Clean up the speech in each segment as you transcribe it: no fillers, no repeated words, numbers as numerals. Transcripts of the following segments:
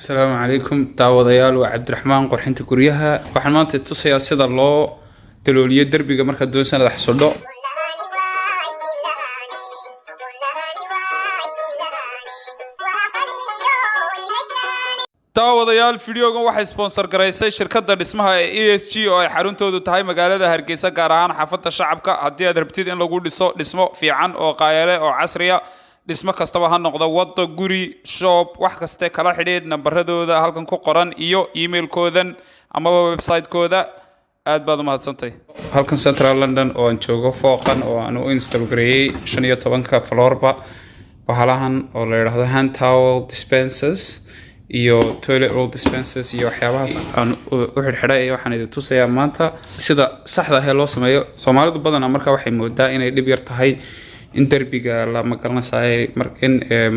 السلام عليكم daawadayaal waa Cabdiraxmaan qorxinta guryaha waxaan maanta tusayaa sida loo talooliyo darbiga marka doonsanada xasudho daawadayaal fiidiyogan waxay sponsor gareysay shirkadda dhismaha ee ESG oo ay xaruntoodu tahay magaalada Hargeysa gaar ahaan xaafadda shacabka haddii aad rabtid in lagu dhiso dhismo fiican oo qaayale oo casri ah dhismo kastaba ha noqdo wado guri shop wax kaste kala xidhiid nambaradooda halkan ku qoran iyo emailkoodan ama website-kooda aad baad u mahadsantahay halkan Central London oo aan joogo fooqan oo aan u install gareeyay 15ka floorba bahalahan oo la yiraahdo hand towel dispensers iyo toilet roll dispensers iyo waxyaabahaas aan u xidhxidhay waxaan idin tusayaa maanta sida saxda ah ee loo sameeyo Soomaalidu badanaa marka waxay moodaa inay dhib yar tahay in darbiga la magaranayay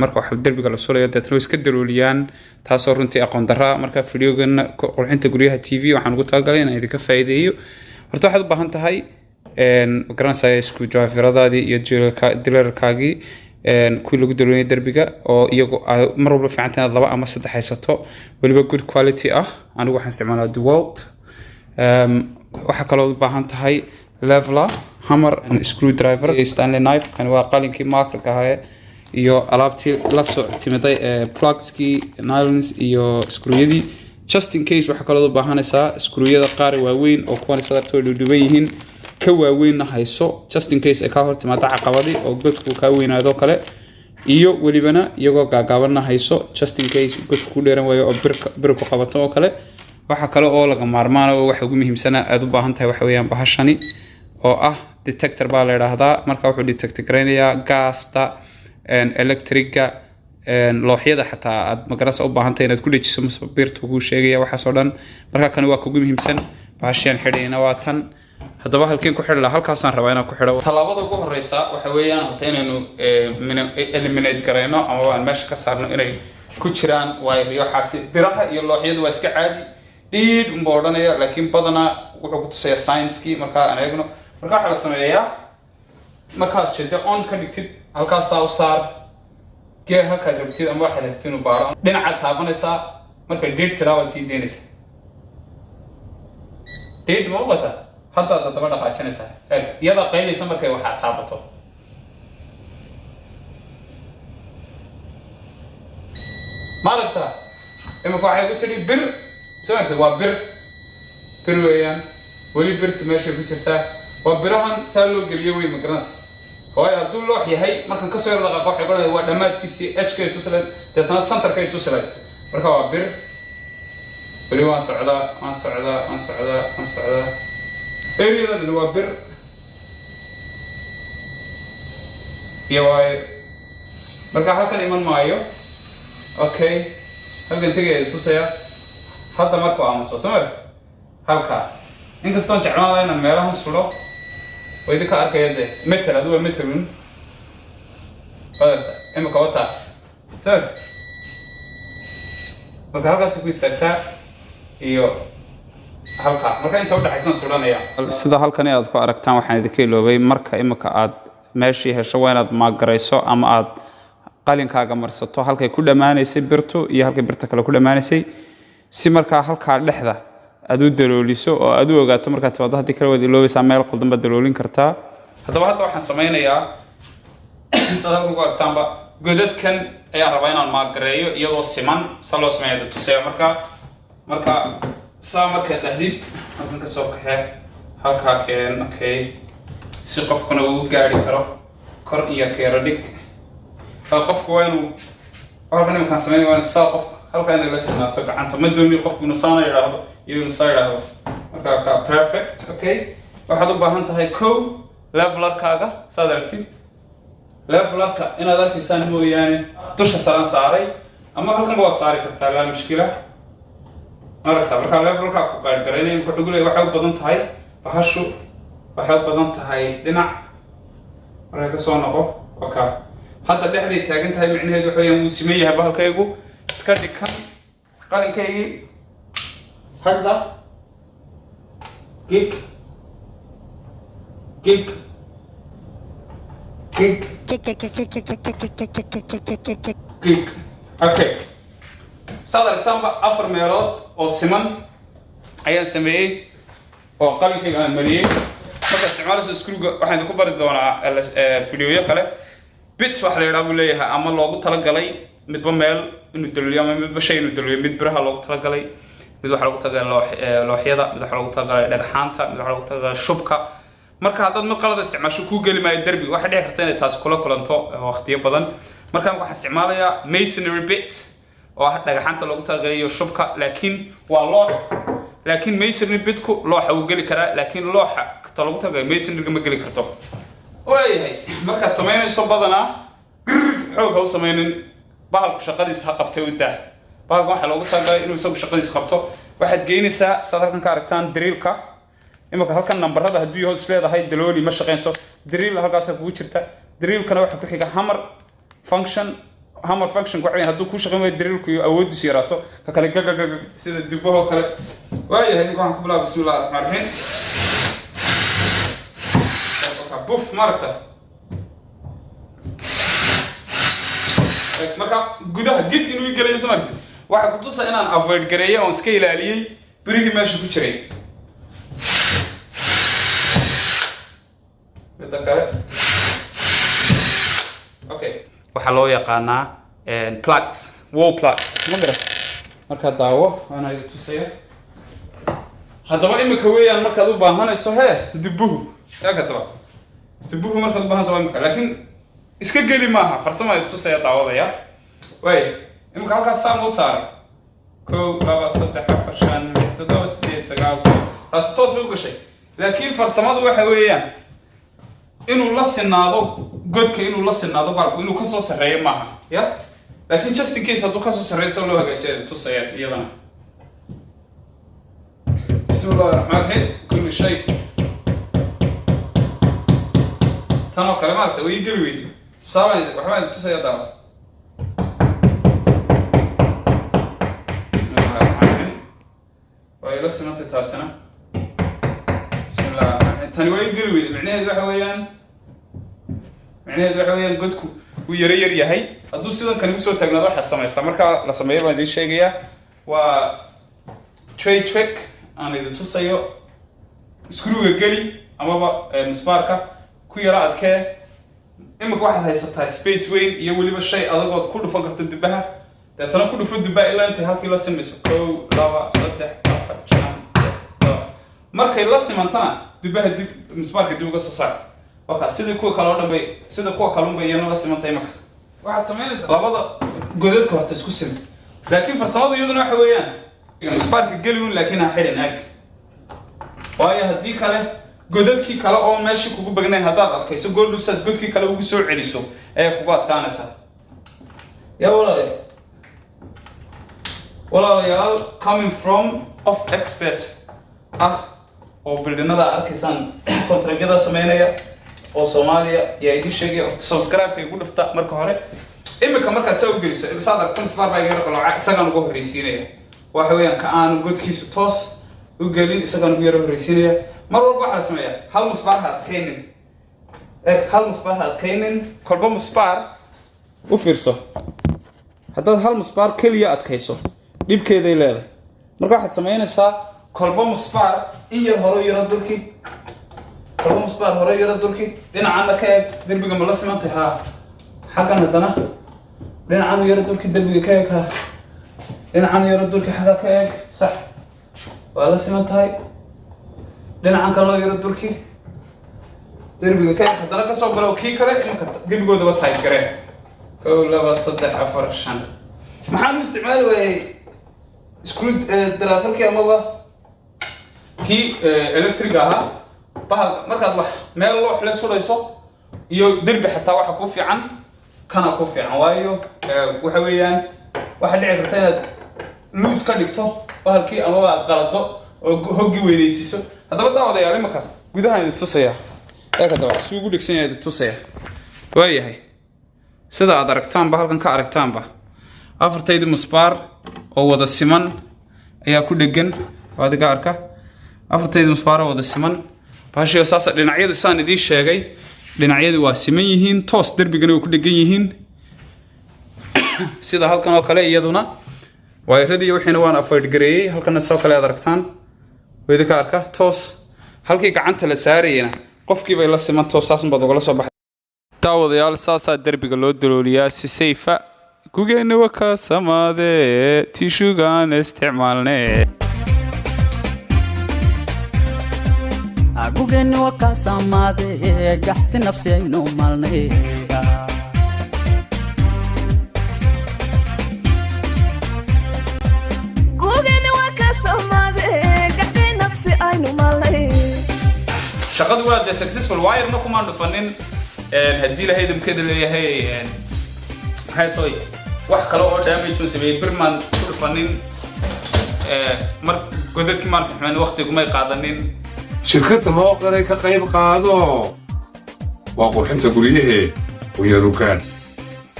marka wax darbiga la soo leeyahay dadku iska darooliyaan taasoo runtii aqoon darra marka fiidiyogan qurxinta guryaha TV waxaan ugu talagalay inaan idinka faa'iideeyo horta waxaad u baahan tahay magaranayay isku jawaafiradaadii iyo dilarkaagii kuwi lagu darooliyay darbiga oo iyagu mar walba fiican tahay laba ama saddex haysato waliba good quality ah anigu waxaan isticmaalaa DeWalt waxa kale oo u baahan tahay leveler hammer and screwdriver Stanley knife kan waa qalinkii marker ahaa iyo alaabtii la soo timiday plugski nylons iyo screwyadii just in case waxa kale oo u baahanaysaa screwyada qaar waaweyn oo kuwan sababtoo dhuuban yihiin ka waaweyn hayso just in case ay ka hor timaado caqabadi oo godku ka weynaado kale iyo walibana iyagoo gaagaaban hayso just in case godku ku dheeran waayo oo bir ku qabato oo kale waxa kale oo laga maarmaan oo waxa ugu muhiimsan aad u baahan tahay waxa weeyaan bahashani oo ah detector baa la yiraahdaa marka wuxuu detect gareynayaa gaasta electriga looxyada xataa aad magarasa u baahan tahay inaad ku dhajiso masbiirtu ugu sheegaya waxa soo dhan marka kan waa ugu muhiimsan bahashan xidhayna waa tan hadaba halkeen ku xidhla halkaasaan rabaa inaan ku xidho talaabada ugu horeysa waxa weeyaan horta inaynu eliminate gareyno ama aan meesha ka saarno inay ku jiraan wire xaasi biraha iyo looxyadu waa iska caadi did umboodhanaya laakiin badana wuxuu ku tusayaa science-kii marka aan eegno marka waxa la sameeyaa markaad shida on ka dhigtid halkaas u saar geer halka rabtid ama waxa rabtid inuu baaro dhinaca taabanaysa marka did tiraawad sii deynaysa did ma wasa hadda daba dhaqaajinaysa iyada qaynaysa markay waxa taabato maaragta imika waxay ku tiri bir sababta waa bir weeyaan wali birta meesha ku jirta waa birahan saa loo geliyo way magaranaysa hooy hadduu loox yahay markan ka soo dhaqaaqo waxay qorayaan waa dhamaadkiisii HK tusaale dadna centerka tusaale marka waa bir wali waan socdaa area waa bir iyo waay marka halkan iman maayo okay halkan tagay tusaya hadda markuu aamuso samad halka inkastoo jeclaan inaan meelahan sulo way idinka arkayade metal adu waa metalun imika wata samad marka halkaas ku istaagtaa iyo halka marka inta u dhaxaysan sulanaya sida halkan aad ku aragtaan waxaan idinka iloobay marka imika aad meeshii hesho waa inaad maagareyso ama aad qalinkaaga marsato halkay ku dhamaanaysay birtu iyo halkay birta kale ku dhamaanaysay si marka halka dhexda aad u dalooliso oo aad u ogaato marka tabaad hadii kale wad iloobaysaa meel qaldan ba daloolin kartaa hadaba hadda waxaan sameynayaa sadalku ku aragtaanba godadkan ayaan rabaa inaan maagareeyo iyadoo siman saloo sameeyo tusaya marka marka dhahdid halkan ka soo kaxee halka keen okay si qofkuna uu gaari karo kor iyo keero dhig qofku waa inuu halkan imkaan sameeyo waa saa qof halkan la sinaato gacanta ma dooni qofku inuu saana yiraahdo iyo inuu saa yiraahdo marka ka perfect okay waxaad u baahan tahay levelerkaaga saad aragtid levelerka inaad arkaysaan mooyaane dusha saran saaray ama halkan waad saari kartaa la mushkila marka levelerka ku qaad gareynay ku xugulay waxa u badan tahay bahashu waxa u badan tahay dhinac marka soo noqo okay hadda dhexday taagan tahay micnaheedu waxa weeyaan uu simeeyahay bahalkaygu iska dhikan qalinkaygii hadda gig okay صادرتان بأفر ميلاد أو سمن أيان سميه أو قليل كي مريه مركز استعمال السكرو واحد يكون برد دونا الفيديو كله بيتس واحد يلعبوا ليها أما لوجو تلقى لي متبمل إنه تلقي أما متبشي إنه تلقي متبرها لوجو تلقى لي متبو حلقة تلقى لوحيدا متبو حلقة تلقى لحانتا متبو حلقة تلقى شبكة marka hadad mid qalad isticmaasho ku gali maayo darbi waxa dhici karta inay taas kula kulanto waqtiyo badan markaan waxa isticmaalaya masonry bits oo ah dhagaxanta lagu talagalay shubka laakiin waa loox laakiin masonry bitku looxa uu gali karaa laakiin looxa ta lagu talagalay masonry ma gali karto waayahay markaad sameynayso badana xoog ha u sameynin bahalku shaqadiisa ha qabtay u daa bahalku waxa lagu talagalay inuu isagu shaqadiisa qabto waxaad geynaysaa sadarkan ka aragtaan drillka imaka halkan numberada hadii hoos leedahay dalooli ma shaqeynso drill halkaas ku jirta drill kana waxa ku xiga hammer function waxa weyn haduu ku shaqeeyo drillku iyo awoodiisa yaraato ka kale gagaga sida dubaho kale waayahay waxaan ku bilaabay bismillaahir rahmaanir rahiim buf marta marka gudaha gid inuu galayo samarti waxa ku tusa inaan avoid gareeyo oo iska ilaaliyay birigi meesha ku jiray okay waxa loo yaqaanaa plugs wall plugs magara marka daawo ana idin tusaya hadaba imika weeyaan markaad u baahanayso dubuhu markaad u baahanayso imika laakiin iska gali maaha farsamo ay tusaya daawadaya way imika halkaas saan u saaray 1 2 3 4 5 6 7 8 taas toos u gashay laakiin farsamadu waxa weeyaan inuu la sinaado godka inuu la sinaado barku inuu ka soo sareeyo maaha ya laakiin just in case haduu ka soo sareeyo loo hagaajiyo tusaya iyadana bismillaahir rahmaanir rahiim kulli shay tano kalimaad way geli weey tusaale waxaan tusaya daawa bismillaahir rahmaanir rahiim way la sinaatay taasina bismillaahir tani way geli weey macnaheedu waxa weeyaan godku uu yar yahay haduu sidan kale u soo taagnaado waxa sameeyay marka la sameeyo baan idin sheegaya waa trade trick aan idin tusayo screw-ga geli amaba misbaarka ku yara adkee imika waxaad haysataa space weyn iyo waliba shay adagood ku dhufan karto dubaha dadana ku dhufo dubaha ilaa inta halkii la samayso 1 2 3 4 5 markay la simantana dubaha dib misbaarka dib uga soo saar waka sida kuwa kale oo dhanbay sida kuwa kale unbay iyana la simantay marka waxaad sameynaysaa labada godadka horta isku sim laakiin farsamadu iyaduna waxa weeyaan misbaarka geliwin laakiin aan xidhin ag waayo hadii kale godadkii kale oo meeshii kugu bagnay hadaad adkayso goldusad godkii kale ugu soo celiso ee kugu adkaanaysa ya walaalayaal coming from of expert oo bildinada arkaysan kontragada sameynaya oo Soomaaliya yaa idin sheegay subscribe ku dhufta marka hore imika marka aad soo geliso isaad aragto misbaar baa iga qalooca isaga ugu horeysiinaya waxa weeyaan ka aan godkiisu toos u gelin isaga ugu yar horeysiinaya mar walba waxa la sameeyaa hal misbaar ha adkaynin kolba misbaar u fiirso haddaad hal misbaar kaliya adkayso dhibkeeday leedahay marka waxaad sameynaysaa kolba misbaar in yar hore yara dulki kolba misbaar hore yara dulki dhinacana ka eeg darbiga ma la simantay xaggan haddana dhinacan yara dulki darbiga ka eeg dhinacan yara dulki xagga ka eeg sax waa la simantahay dhinacan kale yara dulki darbiga ka eeg haddana ka soo galo kii kale imika darbigoodaba tahay garee 1 2 3 4 5 maxaan u isticmaali waayay screw driverkii amaba kii electric ahaa bahal markaad wax meel loo xile sudayso iyo darbi xataa waxa ku fiican kana ku fiican waayo waxa weeyaan waxa dhici karta inaad loose ka dhigto bahalkii amaba qalado oo hoggi weynaysiiso hadaba daawadayaal imaka gudaha inuu tusaya daba suugu dhigsan yahay tusaya waayahay sida aad aragtaanba halkan ka aragtaanba afartayda misbaar oo wada siman ayaa ku dhagan adiga arka afartayda misbaar oo wada siman baashiyo saasa dhinacyadu saan idin sheegay dhinacyadu waa siman yihiin toos darbigana way ku dhagan yihiin sida halkan oo kale iyaduna wayradii wixiina waan avoid gareeyay halkana soo kale aad aragtaan wayda ka arka toos halkii gacanta la saarayna qofkii bay la siman toosaas baad uga soo baxay taawadayaal saasa darbiga loo dalooliyaa si safe kugeena waka samaade tishugan isticmaalnee kugeena waka samaade gaxti nafsi aynu maalnee shaqadu waa successful wire ma kuma dhufanin hadii la haydo mkeeda leeyahay haytoy wax kale oo damage uu sameeyay birman ku dhufanin mar godadkii maan fahmin waqtigu may qaadanin shirkadda loo qaray ka qayb qaado waa qurxinta guryaha oo yarukaan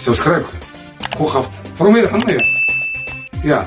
subscribe ku qabta furmada xumaya ya